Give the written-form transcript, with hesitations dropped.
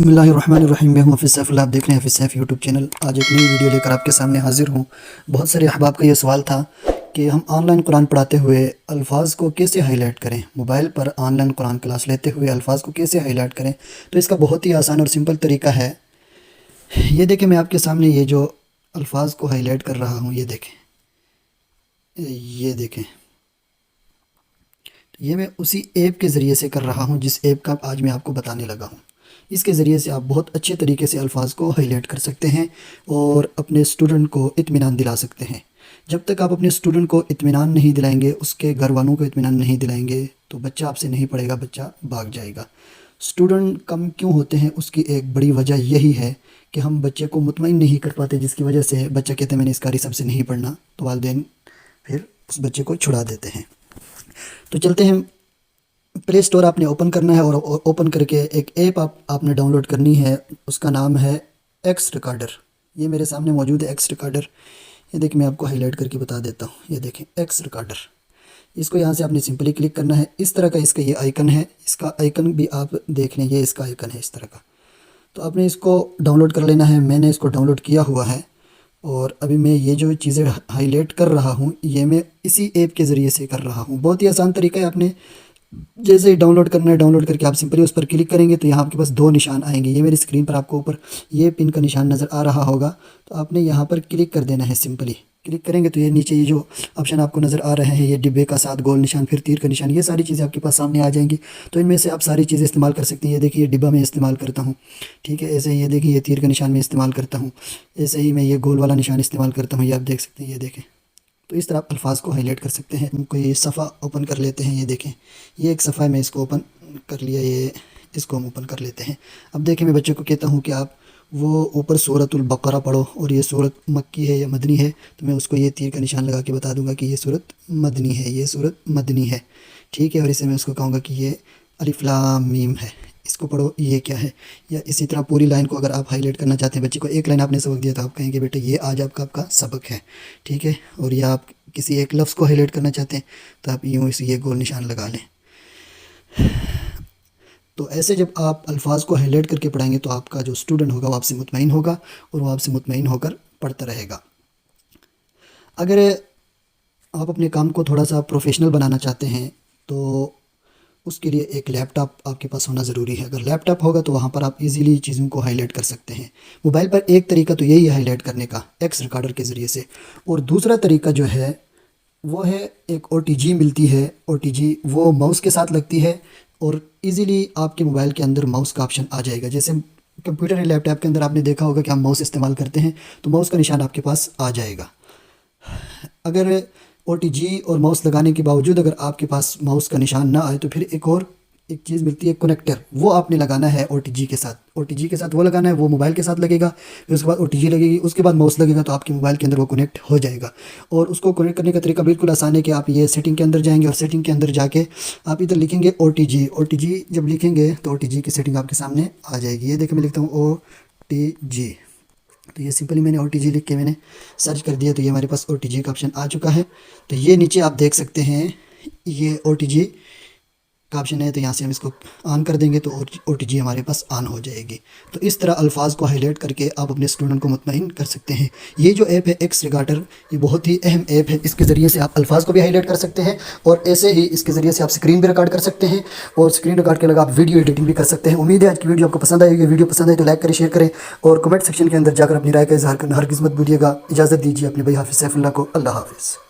بسم اللہ الرحمن الرحیم، میں ہوں حافظ سیف اللہ، آپ دیکھ رہے ہیں حافظ سیف یوٹیوب چینل۔ آج ایک نئی ویڈیو لے کر آپ کے سامنے حاضر ہوں۔ بہت سارے احباب کا یہ سوال تھا کہ ہم آن لائن قرآن پڑھاتے ہوئے الفاظ کو کیسے ہائی لائٹ کریں، mobile per on line Quran class لیتے ہوئے الفاظ کو کیسے ہائی لائٹ کریں۔ تو اس کا بہت ہی آسان اور سمپل طریقہ ہے۔ یہ دیکھیں، میں آپ کے سامنے یہ جو الفاظ کو ہائی لائٹ کر رہا ہوں، یہ دیکھیں، یہ میں اسی ایپ کے ذریعے سے کر رہا ہوں جس ایپ کا آج میں آپ کو بتانے لگا ہوں۔ اس کے ذریعے سے آپ بہت اچھے طریقے سے الفاظ کو ہائی لائٹ کر سکتے ہیں اور اپنے اسٹوڈنٹ کو اطمینان دلا سکتے ہیں۔ جب تک آپ اپنے اسٹوڈنٹ کو اطمینان نہیں دلائیں گے، اس کے گھر والوں کو اطمینان نہیں دلائیں گے، تو بچہ آپ سے نہیں پڑھے گا، بچہ بھاگ جائے گا۔ اسٹوڈنٹ کم کیوں ہوتے ہیں، اس کی ایک بڑی وجہ یہی ہے کہ ہم بچے کو مطمئن نہیں کر پاتے، جس کی وجہ سے بچہ کہتے ہیں میں نے اس قاری صاحب سے نہیں پڑھنا، تو والدین پھر اس بچے کو چھڑا دیتے ہیں۔ تو چلتے ہیں، پلے اسٹور آپ نے اوپن کرنا ہے اور اوپن کر کے ایک ایپ آپ نے ڈاؤن لوڈ کرنی ہے۔ اس کا نام ہے ایکس ریکارڈر۔ یہ میرے سامنے موجود ہے ایکس ریکارڈر۔ یہ دیکھیں، میں آپ کو ہائی لائٹ کر کے بتا دیتا ہوں۔ یہ دیکھیں ایکس ریکارڈر، اس کو یہاں سے آپ نے سمپلی کلک کرنا ہے۔ اس طرح کا اس کا یہ آئیکن ہے، اس کا آئیکن بھی آپ دیکھ لیں، یہ اس کا آئیکن ہے اس طرح کا۔ تو آپ نے اس کو ڈاؤن لوڈ کر لینا ہے۔ میں نے اس کو ڈاؤن لوڈ کیا ہوا ہے اور ابھی میں یہ جو چیزیں ہائی لائٹ کر رہا ہوں، یہ میں اسی ایپ کے ذریعے سے کر رہا ہوں۔ بہت ہی آسان طریقہ ہے۔ آپ نے جیسے ہی ڈاؤن لوڈ کرنا ہے، ڈاؤن لوڈ کر کے آپ سمپلی اس پر کلک کریں گے تو یہاں آپ کے پاس دو نشان آئیں گے۔ یہ میری اسکرین پر آپ کو اوپر یہ پن کا نشان نظر آ رہا ہوگا، تو آپ نے یہاں پر کلک کر دینا ہے۔ سمپلی کلک کریں گے تو یہ نیچے یہ جو آپشن آپ کو نظر آ رہے ہیں، یہ ڈبے کا ساتھ گول نشان، پھر تیر کا نشان، یہ ساری چیزیں آپ کے پاس سامنے آ جائیں گی۔ تو ان میں سے آپ ساری چیزیں استعمال کر سکتے ہیں۔ یہ دیکھیے، یہ ڈبہ میں استعمال کرتا ہوں، ٹھیک ہے۔ ایسے ہی یہ دیکھیں، یہ تیر کا نشان میں استعمال کرتا ہوں، ایسے ہی میں یہ گول والا نشان استعمال کرتا ہوں، یہ آپ دیکھ سکتے ہیں۔ یہ دیکھیں، تو اس طرح آپ الفاظ کو ہائی لائٹ کر سکتے ہیں۔ ہم کوئی صفحہ اوپن کر لیتے ہیں۔ یہ دیکھیں، یہ ایک صفحہ ہے، میں اس کو اوپن کر لیا، یہ اس کو ہم اوپن کر لیتے ہیں۔ اب دیکھیں، میں بچے کو کہتا ہوں کہ آپ وہ اوپر سورۃ البقرہ پڑھو، اور یہ سورت مکی ہے یا مدنی ہے، تو میں اس کو یہ تیر کا نشان لگا کے بتا دوں گا کہ یہ سورت مدنی ہے، یہ سورت مدنی ہے، ٹھیک ہے۔ اور اسے میں اس کو کہوں گا کہ یہ الف لام میم ہے، اس کو پڑھو، یہ کیا ہے۔ یا اسی طرح پوری لائن کو اگر آپ ہائی لائٹ کرنا چاہتے ہیں، بچے کو ایک لائن آپ نے سبق دیا تو آپ کہیں گے بیٹا یہ آج آپ کا سبق ہے، ٹھیک ہے۔ اور یا آپ کسی ایک لفظ کو ہائی لائٹ کرنا چاہتے ہیں تو آپ یوں یہ گول نشان لگا لیں۔ تو ایسے جب آپ الفاظ کو ہائی لائٹ کر کے پڑھائیں گے تو آپ کا جو اسٹوڈنٹ ہوگا وہ آپ سے مطمئن ہوگا اور وہ آپ سے مطمئن ہو کر پڑھتا رہے گا۔ اگر آپ اپنے کام کو تھوڑا سا پروفیشنل بنانا چاہتے ہیں تو اس کے لیے ایک لیپ ٹاپ آپ کے پاس ہونا ضروری ہے۔ اگر لیپ ٹاپ ہوگا تو وہاں پر آپ ایزیلی چیزوں کو ہائی لائٹ کر سکتے ہیں۔ موبائل پر ایک طریقہ تو یہی ہے ہائی لائٹ کرنے کا، ایکس ریکارڈر کے ذریعے سے، اور دوسرا طریقہ جو ہے وہ ہے ایک او ٹی جی ملتی ہے۔ او ٹی جی وہ ماؤس کے ساتھ لگتی ہے اور ایزیلی آپ کے موبائل کے اندر ماؤس کا آپشن آ جائے گا۔ جیسے کمپیوٹر یا لیپ ٹاپ کے اندر آپ نے دیکھا ہوگا کہ ہم ماؤس استعمال کرتے ہیں تو ماؤس کا نشان آپ کے پاس آ جائے گا۔ اگر او ٹی جی اور ماؤس لگانے کے باوجود اگر آپ کے پاس ماؤس کا نشان نہ آئے تو پھر ایک چیز ملتی ہے کنیکٹر، وہ آپ نے لگانا ہے او ٹی جی کے ساتھ۔ او ٹی جی کے ساتھ وہ لگانا ہے، وہ موبائل کے ساتھ لگے گا، پھر اس کے بعد او ٹی جی لگے گی، اس کے بعد ماؤس لگے گا، تو آپ کے موبائل کے اندر وہ کنیکٹ ہو جائے گا۔ اور اس کو کنیکٹ کرنے کا طریقہ بالکل آسان ہے کہ آپ یہ سیٹنگ کے اندر جائیں گے اور سیٹنگ کے اندر جا کے آپ ادھر لکھیں گے O T G. O T G جب لکھیں گے تو او ٹی جی کی سیٹنگ آپ کے سامنے آ جائے گی۔ یہ دیکھیں، میں لکھتا ہوں او ٹی جی، تو یہ سمپلی میں نے او ٹی جی لکھ کے میں نے سرچ کر دیا تو یہ ہمارے پاس او ٹی جی کا آپشن آ چکا ہے۔ تو یہ نیچے آپ دیکھ سکتے ہیں، یہ او ٹی جی کا آپشن ہے، تو یہاں سے ہم اس کو آن کر دیں گے تو او ٹی جی ہمارے پاس آن ہو جائے گی۔ تو اس طرح الفاظ کو ہائی لائٹ کر کے آپ اپنے اسٹوڈنٹ کو مطمئن کر سکتے ہیں۔ یہ جو ایپ ہے ایکس ریکارڈر، یہ بہت ہی اہم ایپ ہے۔ اس کے ذریعے سے آپ الفاظ کو بھی ہائی لائٹ کر سکتے ہیں اور ایسے ہی اس کے ذریعے سے آپ اسکرین بھی ریکارڈ کر سکتے ہیں، اور اسکرین ریکارڈ کے لگا آپ ویڈیو ایڈیٹنگ بھی کر سکتے ہیں۔ امید ہے آج کی ویڈیو آپ کو پسند آئے گی۔ ویڈیو پسند آئے تو لائک کریں، شیئر کریں اور کمنٹ سیکشن کے اندر جا کر اپنی رائے کا اظہار کرنا ہرگز مت بھولیے گا۔ اجازت دیجیے اپنے بھائی حافظ سیف اللہ کو۔ اللہ حافظ۔